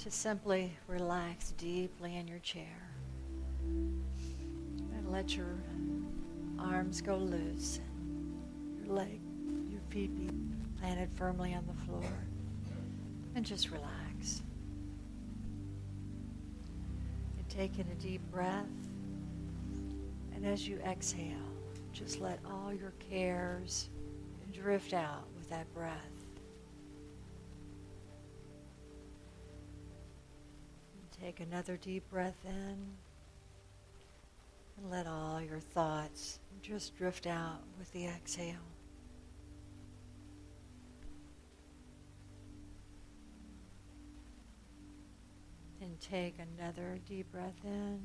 to simply relax deeply in your chair and let your arms go loose, your feet be planted firmly on the floor, and just relax. And take in a deep breath, and as you exhale, just let all your cares drift out with that breath. And take another deep breath in, and let all your thoughts just drift out with the exhale. And take another deep breath in,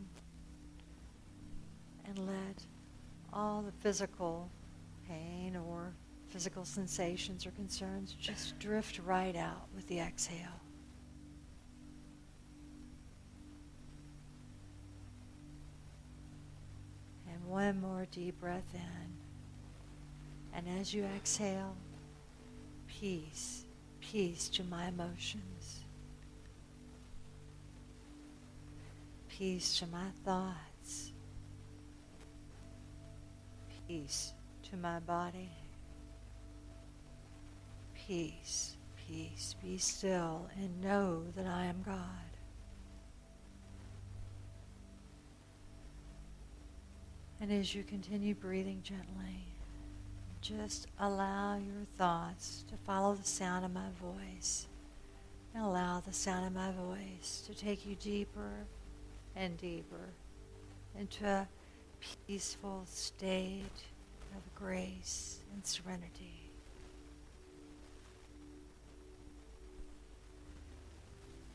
and let all the physical pain or physical sensations or concerns just drift right out with the exhale. And one more deep breath in. And as you exhale, peace, peace to my emotions. Peace to my thoughts. Peace to my body. Peace, peace, be still and know that I am God. And as you continue breathing gently, just allow your thoughts to follow the sound of my voice. And allow the sound of my voice to take you deeper and deeper into a peaceful state of grace and serenity.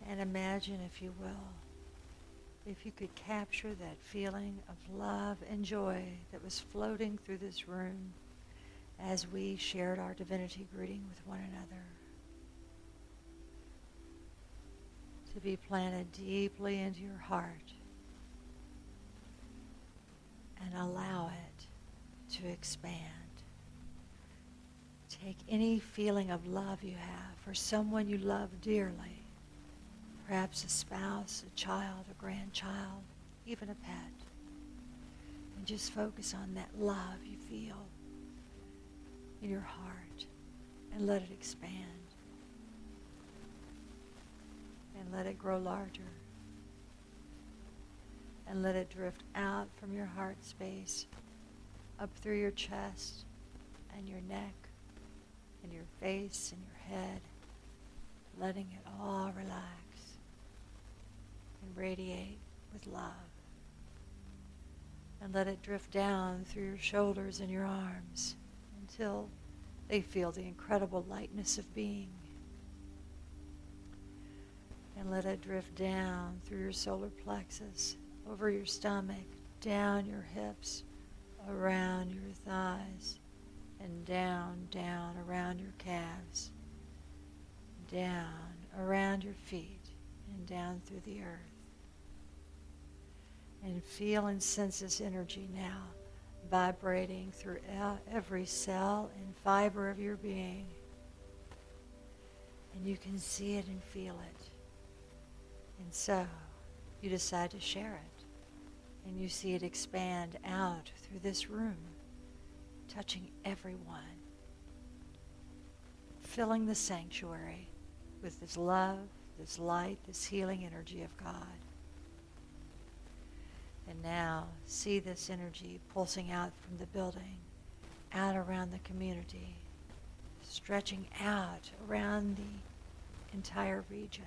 And imagine, if you will, if you could capture that feeling of love and joy that was floating through this room as we shared our divinity greeting with one another, to be planted deeply into your heart, and allow it to expand. Take any feeling of love you have for someone you love dearly, perhaps a spouse, a child, a grandchild, even a pet, and just focus on that love you feel in your heart and let it expand and let it grow larger. And let it drift out from your heart space, up through your chest and your neck and your face and your head, letting it all relax and radiate with love. And let it drift down through your shoulders and your arms until they feel the incredible lightness of being. And let it drift down through your solar plexus, over your stomach, down your hips, around your thighs, and down, down around your calves, down around your feet, and down through the earth. And feel and sense this energy now vibrating through every cell and fiber of your being. And you can see it and feel it. And so you decide to share it. And you see it expand out through this room, touching everyone, filling the sanctuary with this love, this light, this healing energy of God. And now see this energy pulsing out from the building, out around the community, stretching out around the entire region.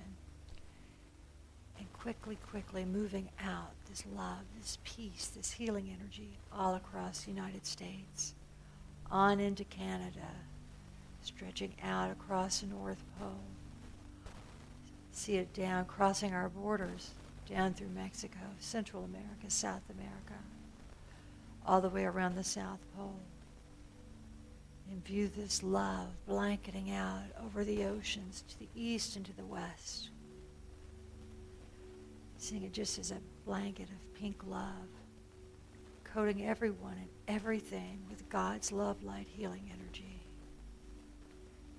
And quickly, quickly moving out this love, this peace, this healing energy all across the United States, on into Canada, stretching out across the North Pole. See it down, crossing our borders, down through Mexico, Central America, South America, all the way around the South Pole. And view this love blanketing out over the oceans to the east and to the west. Seeing it just as a blanket of pink love, coating everyone and everything with God's love, light, healing energy.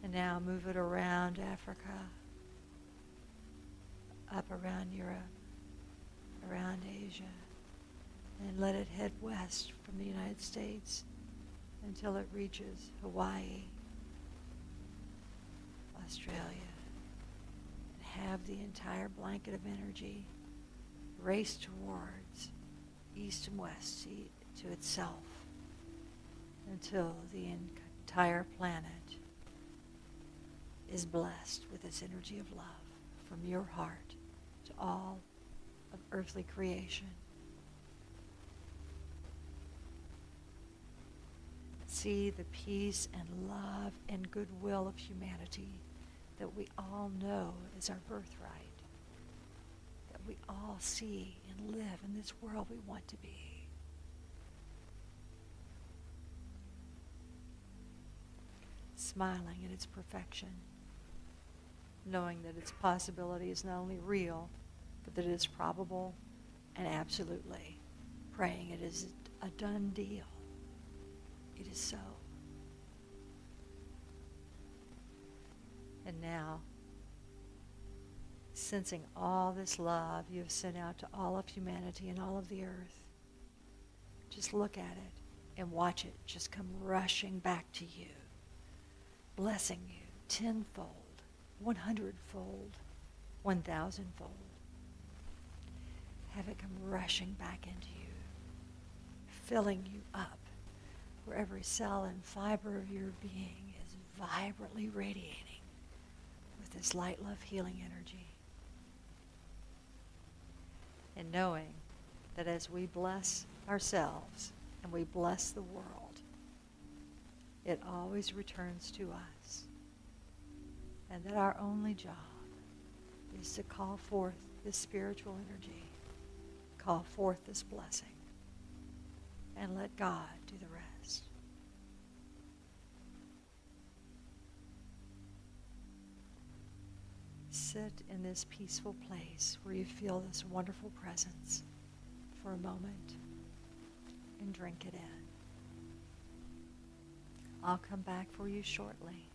And now move it around Africa, up around Europe, around Asia, and let it head west from the United States until it reaches Hawaii, Australia, and have the entire blanket of energy race towards east and west to itself until the entire planet is blessed with this energy of love from your heart to all of earthly creation. See the peace and love and goodwill of humanity that we all know is our birthright, that we all see and live in this world we want to be. Smiling at its perfection, knowing that its possibility is not only real, but that it is probable, and absolutely praying it is a done deal. It is so. And now, sensing all this love you have sent out to all of humanity and all of the earth, just look at it and watch it just come rushing back to you, blessing you tenfold, 100-fold, 1,000-fold. Have it come rushing back into you, filling you up, where every cell and fiber of your being is vibrantly radiating with this light, love, healing energy. And knowing that as we bless ourselves and we bless the world, it always returns to us. And that our only job is to call forth this spiritual energy, call forth this blessing, and let God do the rest. Sit in this peaceful place where you feel this wonderful presence for a moment and drink it in. I'll come back for you shortly.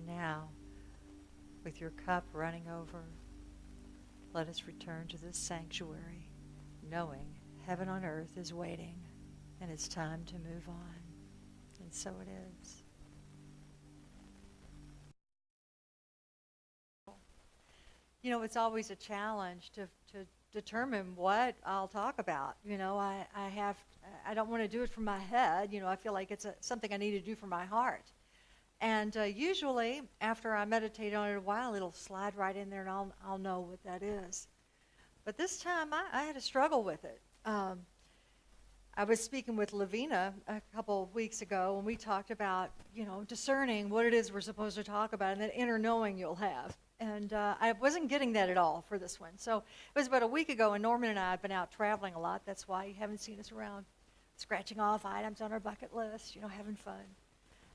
Now, with your cup running over, let us return to this sanctuary, knowing heaven on earth is waiting, and it's time to move on. And so it is. You know, it's always a challenge to determine what I'll talk about. You know, I don't want to do it from my head. You know, I feel like it's something I need to do from my heart. And usually, after I meditate on it a while, it'll slide right in there, and I'll know what that is. But this time, I had a struggle with it. I was speaking with Lavina a couple of weeks ago, and we talked about, you know, discerning what it is we're supposed to talk about, and that inner knowing you'll have. And I wasn't getting that at all for this one. So it was about a week ago, and Norman and I have been out traveling a lot. That's why you haven't seen us around scratching off items on our bucket list, you know, having fun.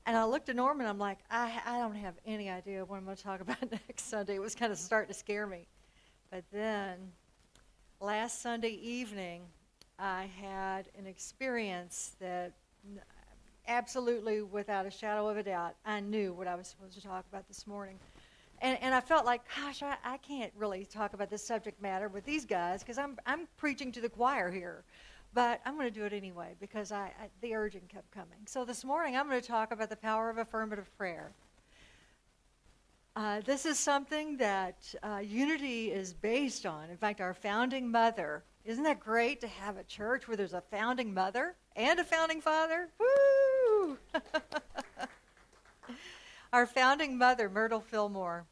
And I looked at Norman, I'm like, I don't have any idea what I'm going to talk about next Sunday. It was kind of starting to scare me. But then, last Sunday evening, I had an experience that absolutely, without a shadow of a doubt, I knew what I was supposed to talk about this morning. And I felt like, gosh, I can't really talk about this subject matter with these guys because I'm preaching to the choir here. But I'm going to do it anyway because the urging kept coming. So this morning I'm going to talk about the power of affirmative prayer. This is something that unity is based on. In fact, our founding mother, isn't that great to have a church where there's a founding mother and a founding father? Woo! Our founding mother, Myrtle Fillmore,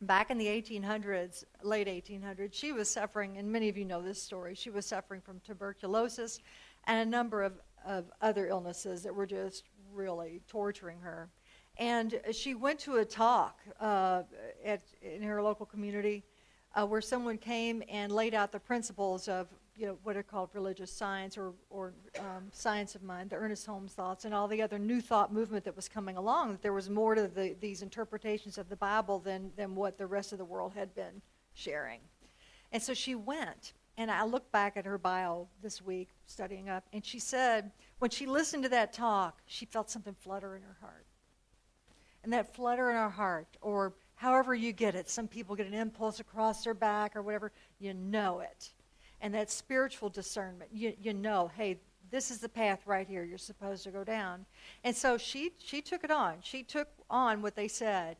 back in the 1800s, late 1800s, she was suffering, and many of you know this story, she was suffering from tuberculosis and a number of other illnesses that were just really torturing her. And she went to a talk in her local community where someone came and laid out the principles of, what are called religious science or science of mind, the Ernest Holmes thoughts, and all the other new thought movement that was coming along, that there was more to these interpretations of the Bible than what the rest of the world had been sharing. And so she went, and I looked back at her bio this week, studying up, and she said when she listened to that talk, she felt something flutter in her heart. And that flutter in our heart, or however you get it, some people get an impulse across their back or whatever, you know it. And that spiritual discernment, you know, hey, this is the path right here you're supposed to go down. And so she took it on. She took on what they said.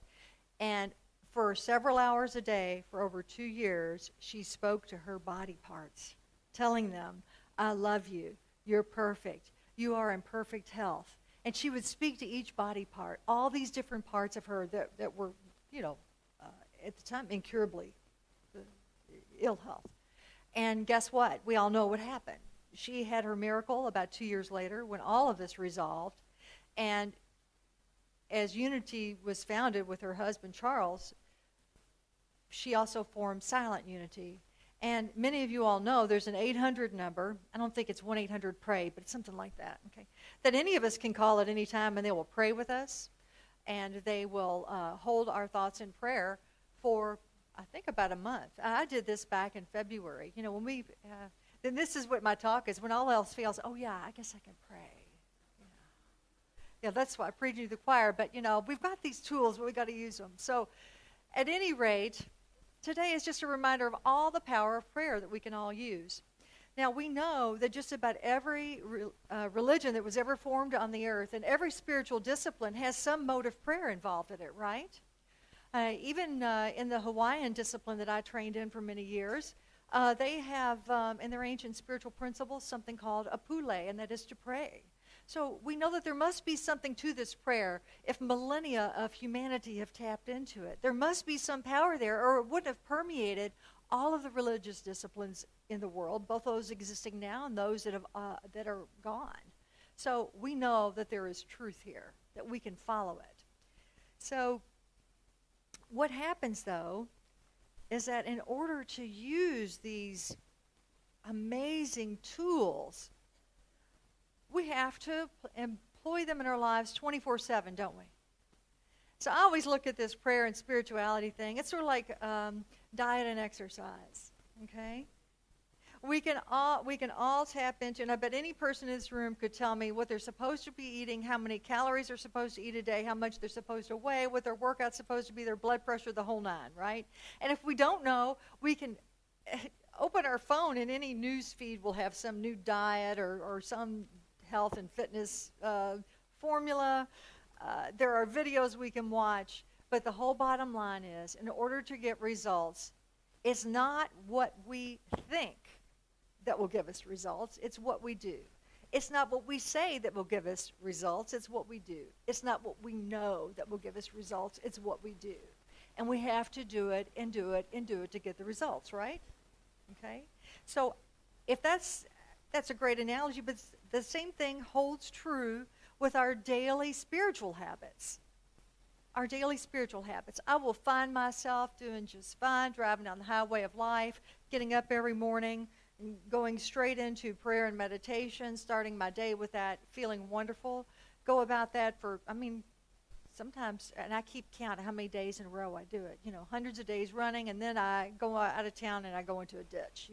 And for several hours a day, for over 2 years, she spoke to her body parts, telling them, I love you. You're perfect. You are in perfect health. And she would speak to each body part, all these different parts of her that were, at the time, incurably ill health. And guess what? We all know what happened. She had her miracle about 2 years later when all of this resolved. And as Unity was founded with her husband, Charles, she also formed Silent Unity. And many of you all know there's an 800 number. I don't think it's 1-800-PRAY, but it's something like that, okay? That any of us can call at any time, and they will pray with us. And they will hold our thoughts in prayer for, I think, about a month. I did this back in February. When we, then this is what my talk is. When all else fails, oh, yeah, I guess I can pray. Yeah, that's why I preach to the choir. But, we've got these tools, but we've got to use them. So, at any rate, today is just a reminder of all the power of prayer that we can all use. Now, we know that just about every religion that was ever formed on the earth and every spiritual discipline has some mode of prayer involved in it, right? Even in the Hawaiian discipline that I trained in for many years, they have in their ancient spiritual principles something called a pule, and that is to pray. So we know that there must be something to this prayer if millennia of humanity have tapped into it. There must be some power there, or it wouldn't have permeated all of the religious disciplines in the world, both those existing now and those that are gone. So we know that there is truth here, that we can follow it. So what happens, though, is that in order to use these amazing tools, we have to employ them in our lives 24/7, don't we? So I always look at this prayer and spirituality thing. It's sort of like diet and exercise, okay? We can all tap into, and I bet any person in this room could tell me what they're supposed to be eating, how many calories they're supposed to eat a day, how much they're supposed to weigh, what their workout's supposed to be, their blood pressure, the whole nine, right? And if we don't know, we can open our phone and any news feed will have some new diet or some health and fitness formula. There are videos we can watch, but the whole bottom line is, in order to get results, it's not what we think that will give us results, it's what we do. It's not what we say that will give us results, it's what we do. It's not what we know that will give us results, it's what we do. And we have to do it and do it and do it to get the results, right? Okay? So if that's a great analogy, but the same thing holds true with our daily spiritual habits. Our daily spiritual habits. I will find myself doing just fine, driving down the highway of life, getting up every morning, and going straight into prayer and meditation, starting my day with that, feeling wonderful. Go about that for, sometimes, and I keep count how many days in a row I do it. Hundreds of days running, and then I go out of town and I go into a ditch,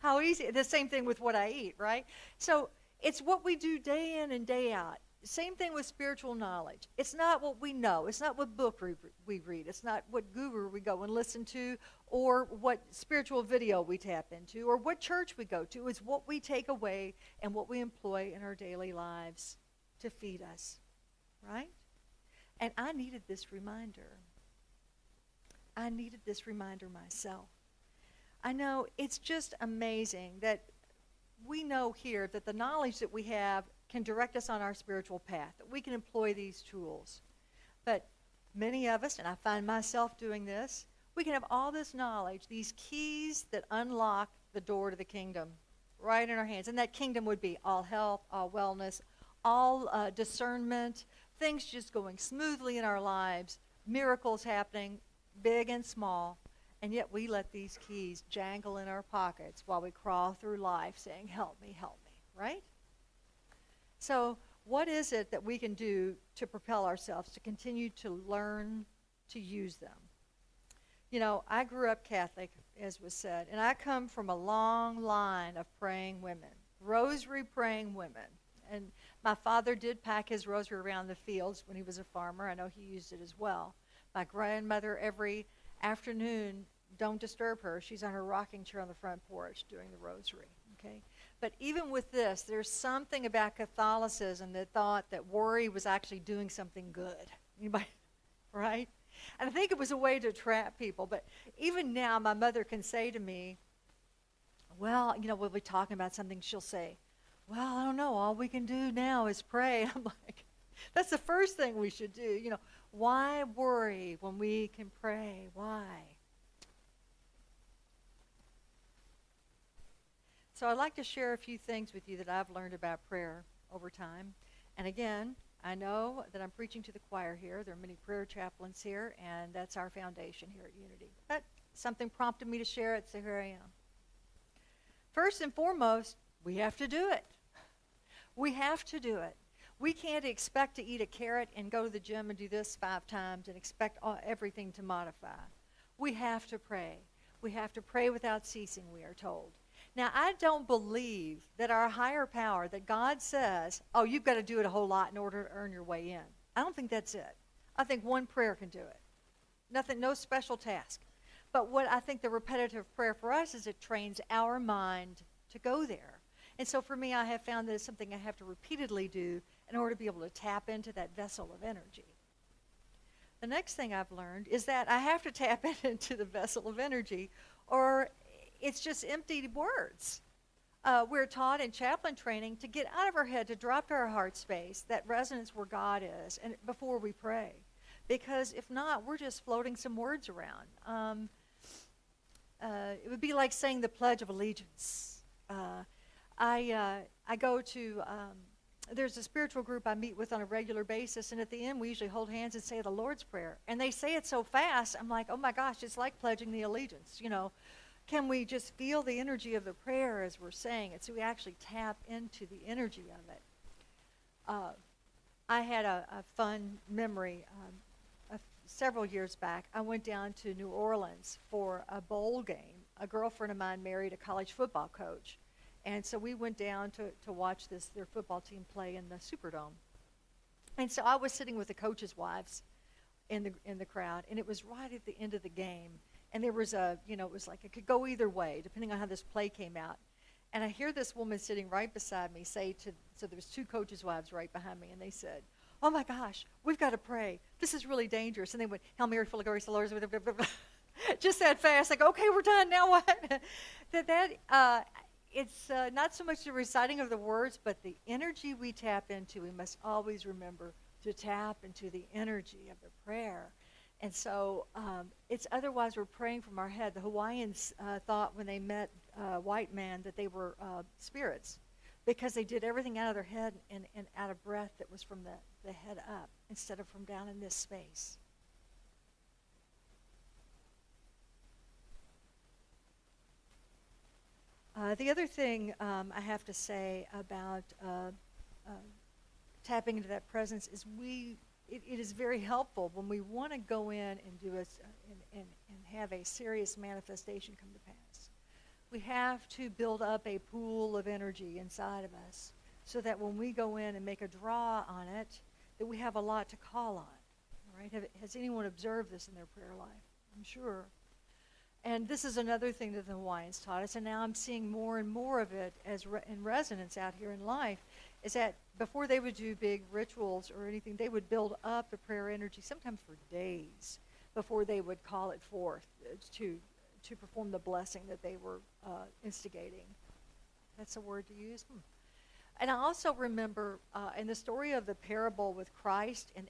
How easy. The same thing with what I eat, right? So it's what we do day in and day out. Same thing with spiritual knowledge. It's not what we know. It's not what book we read. It's not what guru we go and listen to, or what spiritual video we tap into, or what church we go to. It's what we take away and what we employ in our daily lives to feed us, right? And I needed this reminder. I needed this reminder myself. I know it's just amazing that we know here that the knowledge that we have can direct us on our spiritual path, that we can employ these tools. But many of us, and I find myself doing this, we can have all this knowledge, these keys that unlock the door to the kingdom right in our hands. And that kingdom would be all health, all wellness, all discernment, things just going smoothly in our lives, miracles happening, big and small. And yet we let these keys jangle in our pockets while we crawl through life saying, help me, right? So what is it that we can do to propel ourselves, to continue to learn to use them? You know, I grew up Catholic, as was said, and I come from a long line of praying women, rosary praying women. And my father did pack his rosary around the fields when he was a farmer. I know he used it as well. My grandmother, every afternoon, don't disturb her. She's on her rocking chair on the front porch doing the rosary, okay? But even with this, there's something about Catholicism that thought that worry was actually doing something good. Anybody, right? And I think it was a way to trap people. But even now, my mother can say to me, well, you know, we'll be talking about something, she'll say, well, I don't know, all we can do now is pray. And I'm like, that's the first thing we should do. You know, why worry when we can pray? Why? So I'd like to share a few things with you that I've learned about prayer over time. And again, I know that I'm preaching to the choir here. There are many prayer chaplains here, and that's our foundation here at Unity. But something prompted me to share it, so here I am. First and foremost, we have to do it. We have to do it. We can't expect to eat a carrot and go to the gym and do this 5 times and expect everything to modify. We have to pray. We have to pray without ceasing, we are told. Now, I don't believe that our higher power, that God says, oh, you've got to do it a whole lot in order to earn your way in. I don't think that's it. I think one prayer can do it. Nothing, no special task. But what I think the repetitive prayer for us is it trains our mind to go there. And so for me, I have found that it's something I have to repeatedly do in order to be able to tap into that vessel of energy. The next thing I've learned is that I have to tap into the vessel of energy, or it's just empty words. We're taught in chaplain training to get out of our head, to drop to our heart space, that resonance where God is, and before we pray. Because if not, we're just floating some words around. It would be like saying the Pledge of Allegiance. I go to, there's a spiritual group I meet with on a regular basis, and at the end we usually hold hands and say the Lord's Prayer. And they say it so fast, I'm like, oh my gosh, it's like pledging the allegiance, you know. Can we just feel the energy of the prayer as we're saying it, so we actually tap into the energy of it? I had a fun memory. Several years back, I went down to New Orleans for a bowl game. A girlfriend of mine married a college football coach. And so we went down to watch their football team play in the Superdome. And so I was sitting with the coaches' wives in the crowd, and it was right at the end of the game. And there was it was like it could go either way, depending on how this play came out. And I hear this woman sitting right beside me say so there was 2 coaches' wives right behind me, and they said, oh my gosh, we've got to pray. This is really dangerous. And they went, Hail Mary, full of grace, the Lord is with you. Just that fast. Like, okay, we're done. Now what? It's not so much the reciting of the words, but the energy we tap into. We must always remember to tap into the energy of the prayer. And so it's otherwise we're praying from our head. The Hawaiians thought when they met white man that they were spirits, because they did everything out of their head and out of breath that was from the head up instead of from down in this space. The other thing I have to say about tapping into that presence is it is very helpful when we want to go in and do and have a serious manifestation come to pass. We have to build up a pool of energy inside of us so that when we go in and make a draw on it, that we have a lot to call on. Right? Has anyone observed this in their prayer life? I'm sure. And this is another thing that the Hawaiians taught us, and now I'm seeing more and more of it as in resonance out here in life, is that before they would do big rituals or anything, they would build up the prayer energy sometimes for days before they would call it forth to perform the blessing that they were instigating. That's a word to use. And I also remember in the story of the parable with Christ and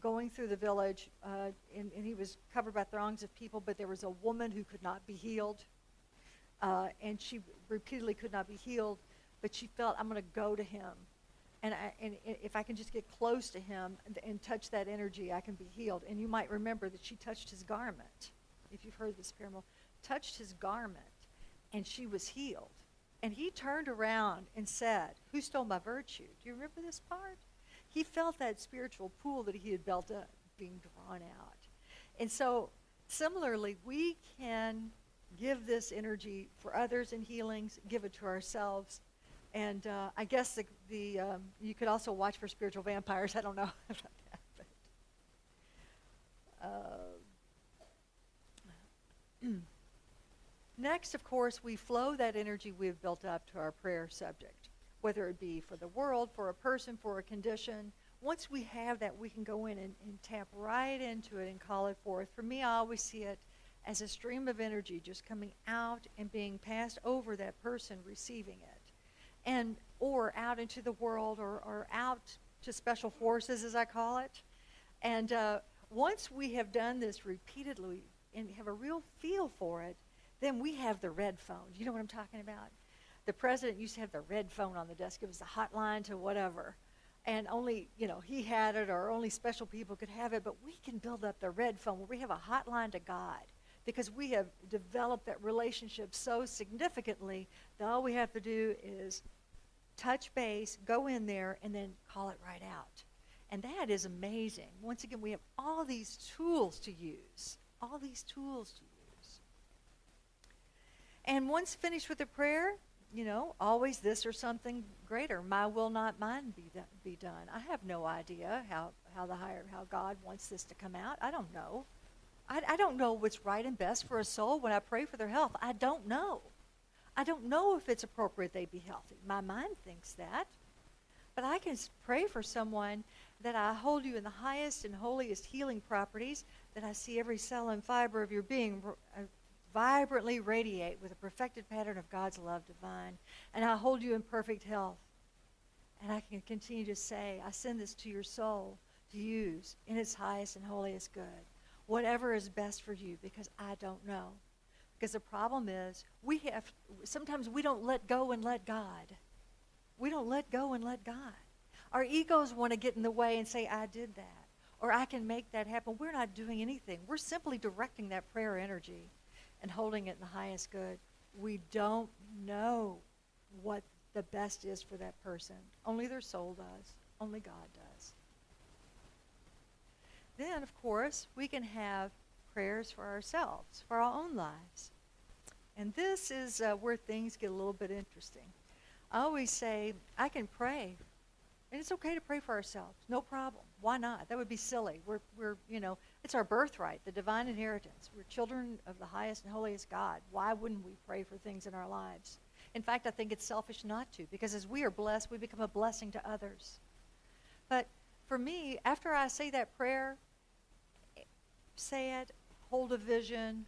going through the village, and he was covered by throngs of people, but there was a woman who could not be healed, and she repeatedly could not be healed, but she felt, I'm going to go to him. And if I can just get close to him and touch that energy, I can be healed. And you might remember that she touched his garment, if you've heard this parable, touched his garment, and she was healed. And he turned around and said, who stole my virtue? Do you remember this part? He felt that spiritual pool that he had built up being drawn out. And so, similarly, we can give this energy for others in healings, give it to ourselves. And I guess you could also watch for spiritual vampires. I don't know about that. But, next, of course, we flow that energy we've built up to our prayer subject, whether it be for the world, for a person, for a condition. Once we have that, we can go in and tap right into it and call it forth. For me, I always see it as a stream of energy just coming out and being passed over that person receiving it. And or out into the world or out to special forces, as I call it. And once we have done this repeatedly and have a real feel for it, then we have the red phone. You know what I'm talking about? The president used to have the red phone on the desk. It was the hotline to whatever. And only, he had it, or only special people could have it. But we can build up the red phone where we have a hotline to God, because we have developed that relationship so significantly that all we have to do is touch base, go in there, and then call it right out. And that is amazing. Once again, we have all these tools to use. All these tools to use. And once finished with the prayer, always this or something greater. My will, not mine, be done. I have no idea how God wants this to come out. I don't know. I don't know what's right and best for a soul when I pray for their health. I don't know. I don't know if it's appropriate they be healthy. My mind thinks that. But I can pray for someone that I hold you in the highest and holiest healing properties, that I see every cell and fiber of your being vibrantly radiate with a perfected pattern of God's love divine. And I hold you in perfect health. And I can continue to say, I send this to your soul to use in its highest and holiest good. Whatever is best for you, because I don't know. Because the problem is, sometimes we don't let go and let God. We don't let go and let God. Our egos want to get in the way and say, I did that, or I can make that happen. We're not doing anything. We're simply directing that prayer energy and holding it in the highest good. We don't know what the best is for that person. Only their soul does. Only God does. Then, of course, we can have prayers for ourselves, for our own lives. And this is where things get a little bit interesting. I always say, I can pray, and it's okay to pray for ourselves. No problem. Why not? That would be silly. We're it's our birthright, the divine inheritance. We're children of the highest and holiest God. Why wouldn't we pray for things in our lives? In fact, I think it's selfish not to, because as we are blessed, we become a blessing to others. But for me, after I say that prayer, say it, hold a vision,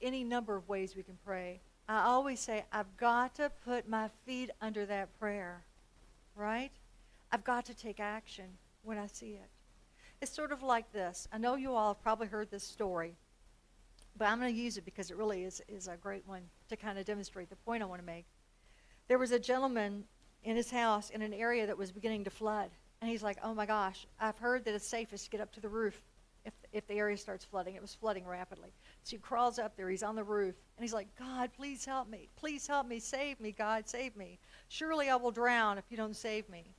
any number of ways we can pray. I always say, I've got to put my feet under that prayer, right? I've got to take action when I see it. It's sort of like this. I know you all have probably heard this story, but I'm going to use it because it really is a great one to kind of demonstrate the point I want to make. There was a gentleman in his house in an area that was beginning to flood, and he's like, oh my gosh, I've heard that it's safest to get up to the roof if the area starts flooding. It was flooding rapidly. So he crawls up there. He's on the roof. And he's like, God, please help me. Please help me. Save me, God, save me. Surely I will drown if you don't save me.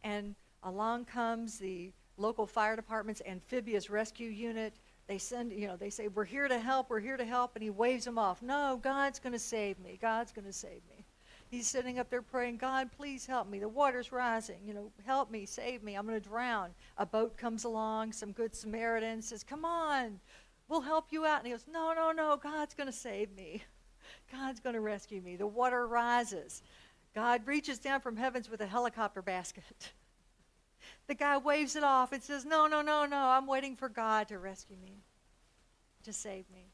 And along comes the local fire department's amphibious rescue unit. They say, we're here to help. We're here to help. And he waves them off. No, God's going to save me. God's going to save me. He's sitting up there praying, God, please help me. The water's rising. Help me, save me. I'm going to drown. A boat comes along. Some good Samaritan says, come on, we'll help you out. And he goes, no, God's going to save me. God's going to rescue me. The water rises. God reaches down from heavens with a helicopter basket. The guy waves it off and says, no, no, no, no, I'm waiting for God to rescue me, to save me.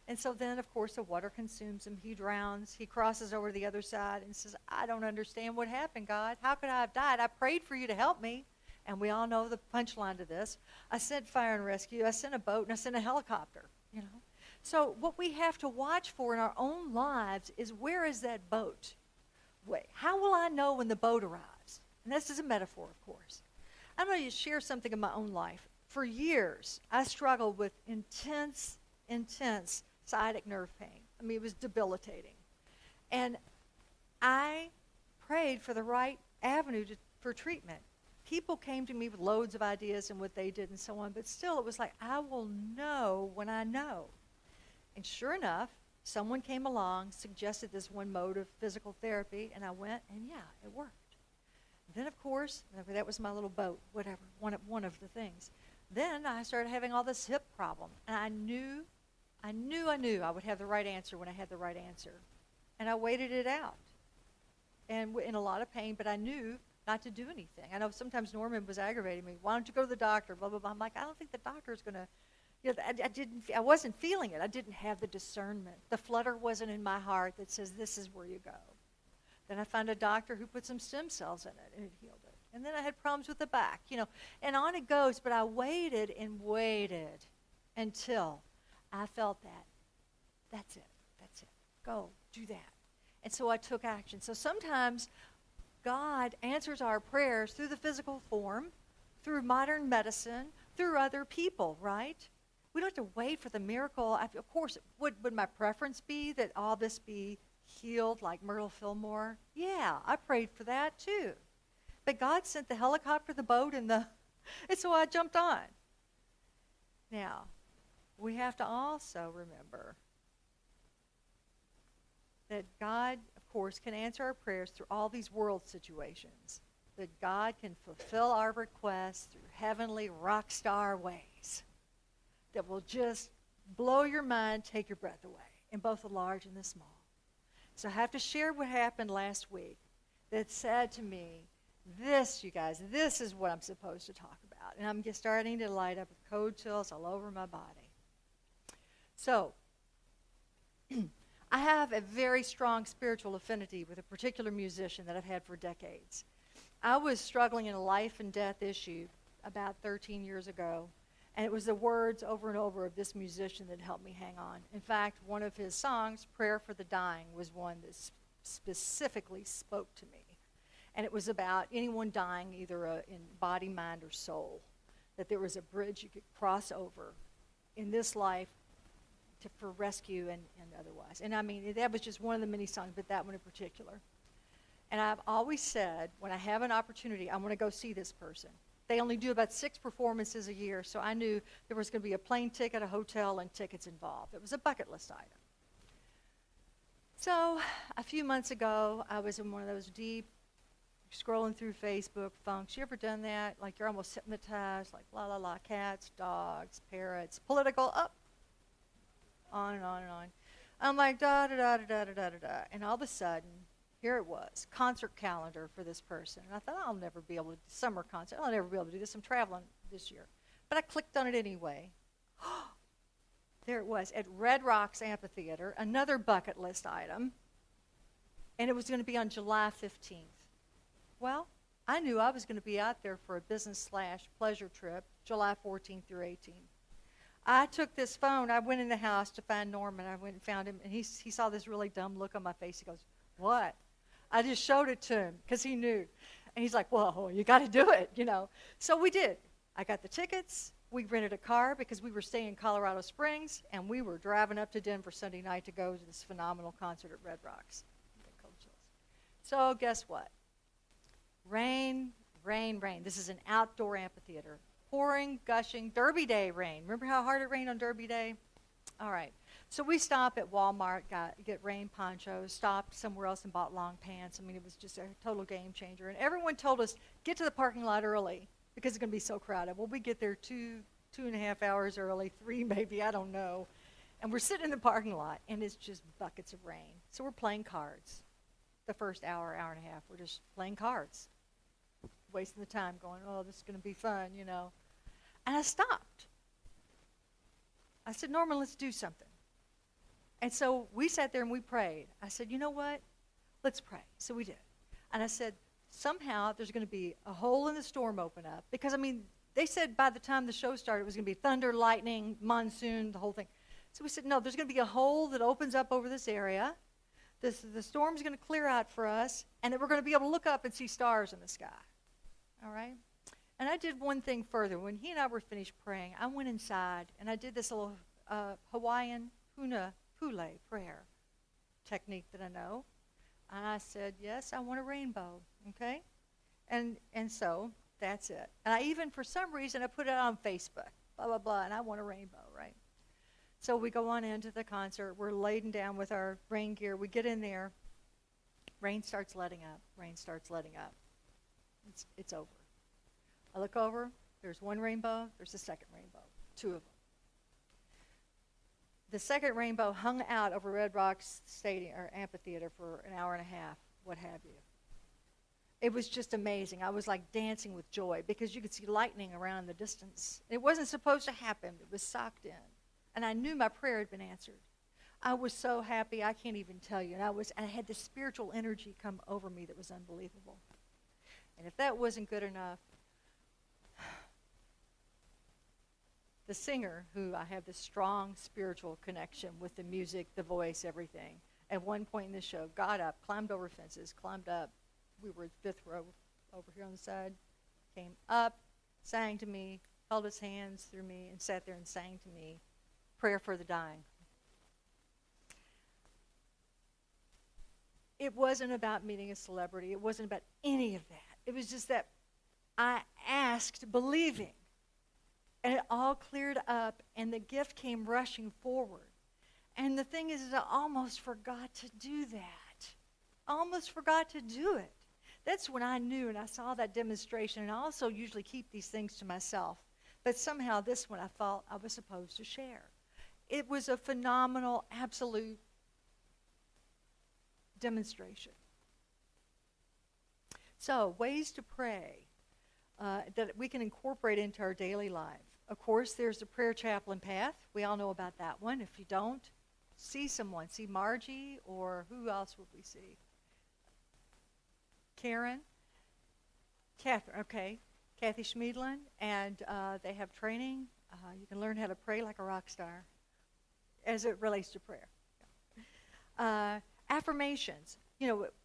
And so then, of course, the water consumes him. He drowns. He crosses over to the other side and says, I don't understand what happened, God. How could I have died? I prayed for you to help me. And we all know the punchline to this. I sent fire and rescue. I sent a boat, and I sent a helicopter, you know. So what we have to watch for in our own lives is, where is that boat? Wait, how will I know when the boat arrives? And this is a metaphor, of course. I'm going to share something in my own life. For years, I struggled with intense sciatic nerve pain. I mean, it was debilitating. And I prayed for the right avenue for treatment. People came to me with loads of ideas and what they did and so on, but still it was like, I will know when I know. And sure enough, someone came along, suggested this one mode of physical therapy, and I went, and yeah, it worked. Then, of course, that was my little boat, whatever, one of the things. Then I started having all this hip problem, and I knew I would have the right answer when I had the right answer. And I waited it out, and in a lot of pain, but I knew not to do anything. I know sometimes Norman was aggravating me. Why don't you go to the doctor, blah, blah, blah. I'm like, I don't think the doctor's going to, you know, I wasn't feeling it. I didn't have the discernment. The flutter wasn't in my heart that says, this is where you go. Then I found a doctor who put some stem cells in it, and it healed it. And then I had problems with the back, you know, and on it goes. But I waited and waited until I felt that. That's it. Go, do that. And so I took action. So sometimes God answers our prayers through the physical form, through modern medicine, through other people, right? We don't have to wait for the miracle. Of course, would my preference be that all this be healed like Myrtle Fillmore? Yeah, I prayed for that too. But God sent the helicopter, the boat, and so I jumped on. Now, we have to also remember that God, of course, can answer our prayers through all these world situations. That God can fulfill our requests through heavenly rock star ways that will just blow your mind, take your breath away, in both the large and the small. So I have to share what happened last week that said to me, this, you guys, this is what I'm supposed to talk about. And I'm just starting to light up with cold chills all over my body. So, I have a very strong spiritual affinity with a particular musician that I've had for decades. I was struggling in a life and death issue about 13 years ago, and it was the words over and over of this musician that helped me hang on. In fact, one of his songs, Prayer for the Dying, was one that specifically spoke to me. And it was about anyone dying either in body, mind, or soul, that there was a bridge you could cross over in this life for rescue and otherwise. And I mean, that was just one of the many songs, but that one in particular. And I've always said, when I have an opportunity, I want to go see this person. They only do about 6 performances a year, so I knew there was going to be a plane ticket, a hotel, and tickets involved. It was a bucket list item. So a few months ago, I was in one of those deep scrolling through Facebook funks. You ever done that? Like you're almost hypnotized, like la la la, cats, dogs, parrots, political, up, on and on and on. I'm like da da da da da da da da, and all of a sudden, here it was, concert calendar for this person. And I thought, I'll never be able to, summer concert, I'll never be able to do this. I'm traveling this year. But I clicked on it anyway. There it was, at Red Rocks Amphitheater, another bucket list item, and it was going to be on July 15th. Well, I knew I was going to be out there for a business/pleasure trip, July 14th through 18th. I took this phone, I went in the house to find Norman, I went and found him, and he saw this really dumb look on my face. He goes, what? I just showed it to him, because he knew. And he's like, well, you got to do it, you know. So we did. I got the tickets. We rented a car, because we were staying in Colorado Springs, and we were driving up to Denver Sunday night to go to this phenomenal concert at Red Rocks. So guess what? Rain, rain, rain. This is an outdoor amphitheater. Pouring, gushing, Derby Day rain. Remember how hard it rained on Derby Day? All right. So we stopped at Walmart, get rain ponchos, stopped somewhere else and bought long pants. I mean, it was just a total game changer. And everyone told us, get to the parking lot early because it's going to be so crowded. Well, we get there 2.5 hours early, 3 maybe, I don't know. And we're sitting in the parking lot, and it's just buckets of rain. So we're playing cards. the first hour, hour and a half. We're just playing cards, wasting the time going, oh, this is going to be fun, you know. And I stopped. I said, Norman, let's do something. And so we sat there and we prayed. I said, you know what? Let's pray. So we did. And I said, somehow there's going to be a hole in the storm open up. Because, I mean, they said by the time the show started, it was going to be thunder, lightning, monsoon, the whole thing. So we said, no, there's going to be a hole that opens up over this area. The storm's going to clear out for us, and then we're going to be able to look up and see stars in the sky. All right? And I did one thing further. When he and I were finished praying, I went inside, and I did this little Hawaiian huna pule prayer technique that I know. And I said, yes, I want a rainbow, okay? And so that's it. And I even, for some reason, I put it on Facebook, blah, blah, blah, and I want a rainbow, right? So we go on into the concert. We're laden down with our rain gear. We get in there. Rain starts letting up. Rain starts letting up. It's over. I look over. There's one rainbow. There's a second rainbow. Two of them. The second rainbow hung out over Red Rocks Stadium or amphitheater for an hour and a half, what have you. It was just amazing. I was like dancing with joy because you could see lightning around in the distance. It wasn't supposed to happen. It was socked in. And I knew my prayer had been answered. I was so happy, I can't even tell you. And I had this spiritual energy come over me that was unbelievable. And if that wasn't good enough, the singer, who I have this strong spiritual connection with the music, the voice, everything, at one point in the show, got up, climbed over fences, climbed up. We were fifth row over here on the side, came up, sang to me, held his hands through me, and sat there and sang to me, prayer for the dying. It wasn't about meeting a celebrity. It wasn't about any of that. It was just that I asked believing. And it all cleared up, and the gift came rushing forward. And the thing is I almost forgot to do that. Almost forgot to do it. That's when I knew, and I saw that demonstration, and I also usually keep these things to myself. But somehow this one I felt I was supposed to share. It was a phenomenal, absolute demonstration. So, ways to pray that we can incorporate into our daily life. Of course, there's the prayer chaplain path. We all know about that one. If you don't, see someone. See Margie, or who else would we see? Karen? Catherine, okay. Kathy Schmiedlin, and they have training. You can learn how to pray like a rock star as it relates to prayer. Affirmations,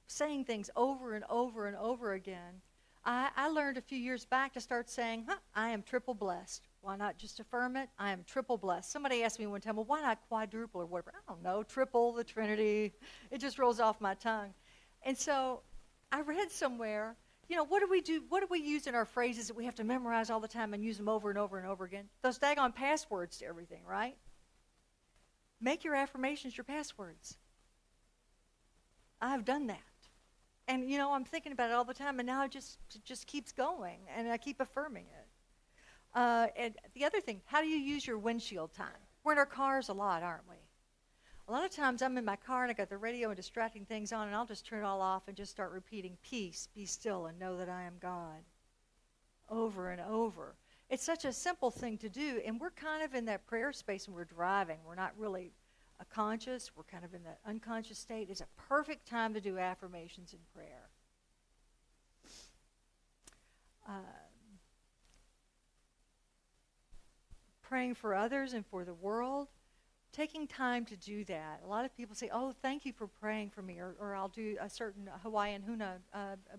saying things over and over and over again. I learned a few years back to start saying, I am triple blessed. Why not just affirm it? I am triple blessed. Somebody asked me one time, well, why not quadruple or whatever? I don't know, triple, the Trinity. It just rolls off my tongue. And so I read somewhere, what do we do? What do we use in our phrases that we have to memorize all the time and use them over and over and over again? Those daggone passwords to everything, right? Make your affirmations your passwords. I've done that. And, I'm thinking about it all the time, and now it just keeps going, and I keep affirming it. And the other thing, how do you use your windshield time? We're in our cars a lot, aren't we? A lot of times I'm in my car, and I got the radio and distracting things on, and I'll just turn it all off and just start repeating, peace, be still, and know that I am God, over and over. It's such a simple thing to do, and we're kind of in that prayer space when we're driving. We're not really conscious. We're kind of in that unconscious state. It's a perfect time to do affirmations and prayer. Praying for others and for the world, taking time to do that. A lot of people say, oh, thank you for praying for me, or I'll do a certain Hawaiian huna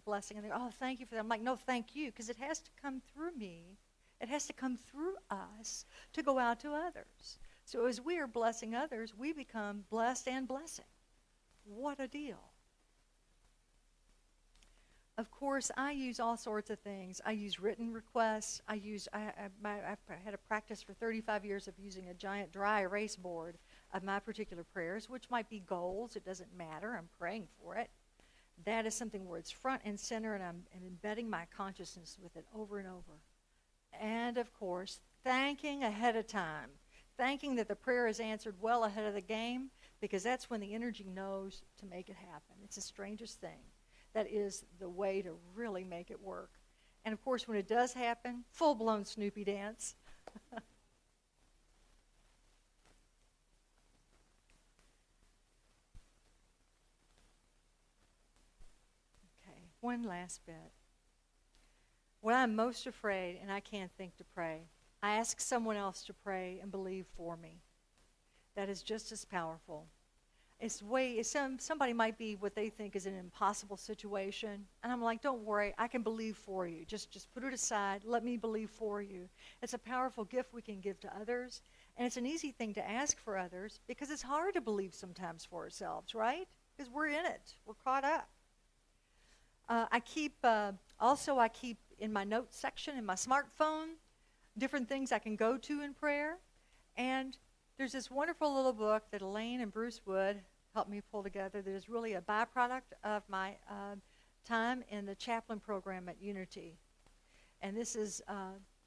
blessing, and they go, oh, thank you for that. I'm like, no, thank you, because it has to come through me. It has to come through us to go out to others. So as we are blessing others, we become blessed and blessing. What a deal. Of course, I use all sorts of things. I use written requests. I've had a practice for 35 years of using a giant dry erase board of my particular prayers, which might be goals. It doesn't matter. I'm praying for it. That is something where it's front and center, and I'm embedding my consciousness with it over and over. And, of course, thanking ahead of time. Thanking that the prayer is answered well ahead of the game, because that's when the energy knows to make it happen. It's the strangest thing. That is the way to really make it work. And of course, when it does happen, full-blown Snoopy dance. Okay, one last bit. When I'm most afraid and I can't think to pray, I ask someone else to pray and believe for me. That is just as powerful. Somebody might be what they think is an impossible situation, and I'm like, don't worry, I can believe for you. Just put it aside. Let me believe for you. It's a powerful gift we can give to others, and it's an easy thing to ask for others because it's hard to believe sometimes for ourselves, right? Because we're in it. We're caught up. I keep in my notes section in my smartphone different things I can go to in prayer, and there's this wonderful little book that Elaine and Bruce Wood helped me pull together that is really a byproduct of my time in the chaplain program at Unity. And this is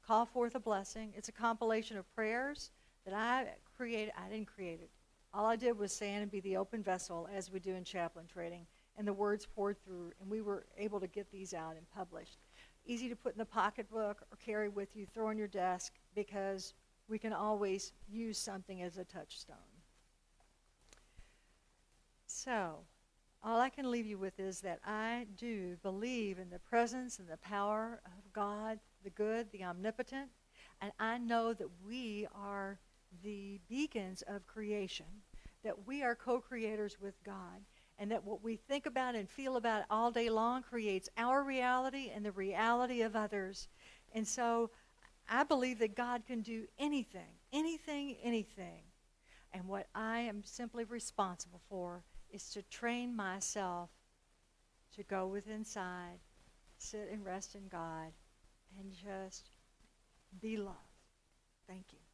Call Forth a Blessing. It's a compilation of prayers that I created. I didn't create it. All I did was stand and be the open vessel as we do in chaplain training, and the words poured through, and we were able to get these out and published. Easy to put in the pocketbook or carry with you, throw on your desk, because we can always use something as a touchstone. So, all I can leave you with is that I do believe in the presence and the power of God, the good, the omnipotent, and I know that we are the beacons of creation, that we are co-creators with God, and that what we think about and feel about all day long creates our reality and the reality of others. And so I believe that God can do anything, anything, anything. And what I am simply responsible for is to train myself to go with inside, sit and rest in God, and just be loved. Thank you.